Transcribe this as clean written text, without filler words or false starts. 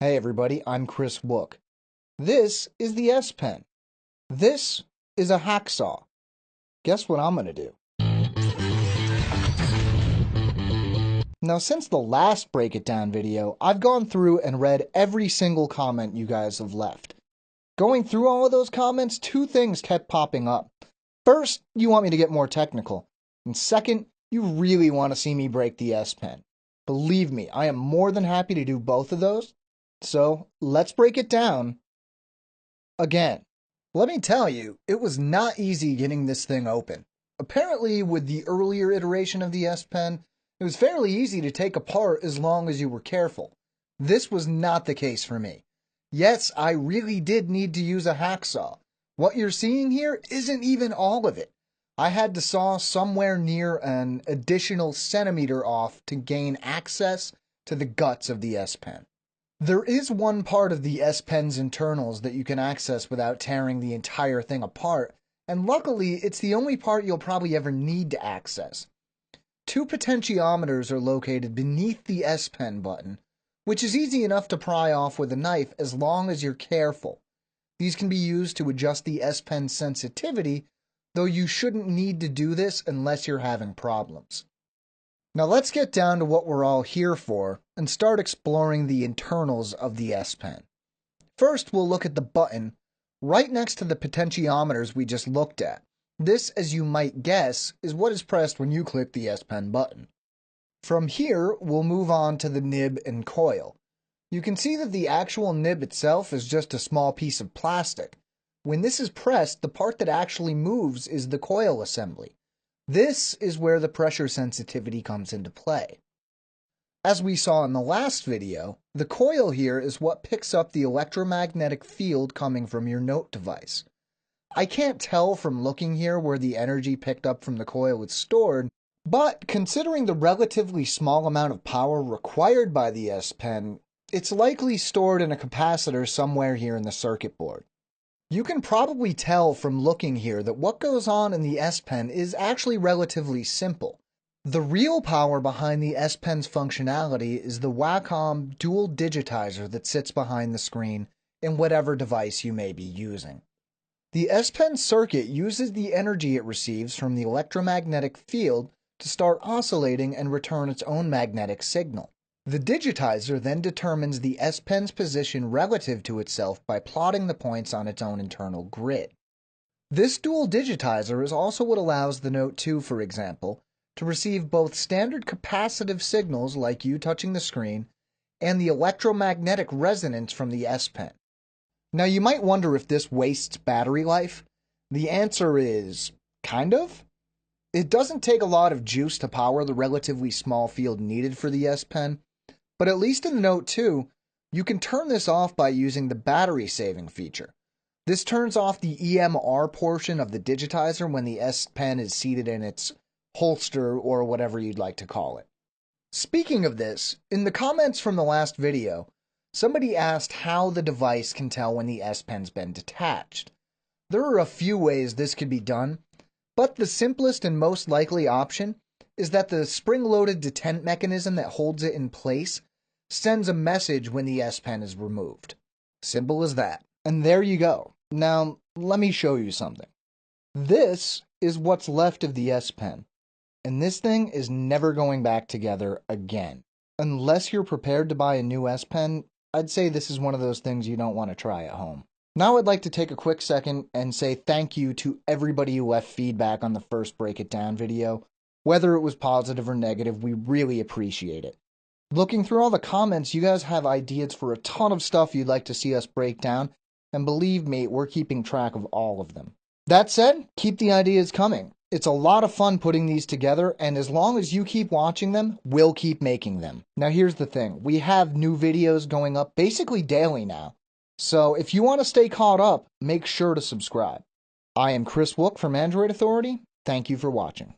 Hey everybody, I'm Chris Wook. This is the S Pen. This is a hacksaw. Guess what I'm gonna do? Now, since the last Break It Down video, I've gone through and read every single comment you guys have left. Going through all of those comments, two things kept popping up. First, you want me to get more technical. And second, you really want to see me break the S Pen. Believe me, I am more than happy to do both of those. So, let's break it down again. Let me tell you, it was not easy getting this thing open. Apparently, with the earlier iteration of the S Pen, it was fairly easy to take apart as long as you were careful. This was not the case for me. Yes, I really did need to use a hacksaw. What you're seeing here isn't even all of it. I had to saw somewhere near an additional centimeter off to gain access to the guts of the S Pen. There is one part of the S Pen's internals that you can access without tearing the entire thing apart, and luckily it's the only part you'll probably ever need to access. Two potentiometers are located beneath the S Pen button, which is easy enough to pry off with a knife as long as you're careful. These can be used to adjust the S Pen's sensitivity, though you shouldn't need to do this unless you're having problems. Now let's get down to what we're all here for and start exploring the internals of the S Pen. First, we'll look at the button right next to the potentiometers we just looked at. This, as you might guess, is what is pressed when you click the S Pen button. From here, we'll move on to the nib and coil. You can see that the actual nib itself is just a small piece of plastic. When this is pressed, the part that actually moves is the coil assembly. This is where the pressure sensitivity comes into play. As we saw in the last video, the coil here is what picks up the electromagnetic field coming from your Note device. I can't tell from looking here where the energy picked up from the coil is stored, but considering the relatively small amount of power required by the S Pen, it's likely stored in a capacitor somewhere here in the circuit board. You can probably tell from looking here that what goes on in the S Pen is actually relatively simple. The real power behind the S Pen's functionality is the Wacom dual digitizer that sits behind the screen in whatever device you may be using. The S Pen circuit uses the energy it receives from the electromagnetic field to start oscillating and return its own magnetic signal. The digitizer then determines the S Pen's position relative to itself by plotting the points on its own internal grid. This dual digitizer is also what allows the Note 2, for example, to receive both standard capacitive signals like you touching the screen and the electromagnetic resonance from the S Pen. Now you might wonder if this wastes battery life. The answer is kind of. It doesn't take a lot of juice to power the relatively small field needed for the S Pen, but at least in the Note 2, you can turn this off by using the battery saving feature. This turns off the EMR portion of the digitizer when the S Pen is seated in its holster or whatever you'd like to call it. Speaking of this, in the comments from the last video, somebody asked how the device can tell when the S Pen's been detached. There are a few ways this could be done, but the simplest and most likely option is that the spring-loaded detent mechanism that holds it in place sends a message when the S Pen is removed. Simple as that. And there you go. Now, let me show you something. This is what's left of the S Pen, and this thing is never going back together again. Unless you're prepared to buy a new S Pen, I'd say this is one of those things you don't want to try at home. Now I'd like to take a quick second and say thank you to everybody who left feedback on the first Break It Down video. Whether it was positive or negative, we really appreciate it. Looking through all the comments, you guys have ideas for a ton of stuff you'd like to see us break down, and believe me, we're keeping track of all of them. That said, keep the ideas coming. It's a lot of fun putting these together, and as long as you keep watching them, we'll keep making them. Now here's the thing, we have new videos going up basically daily now, so if you want to stay caught up, make sure to subscribe. I am Chris Wook from Android Authority. Thank you for watching.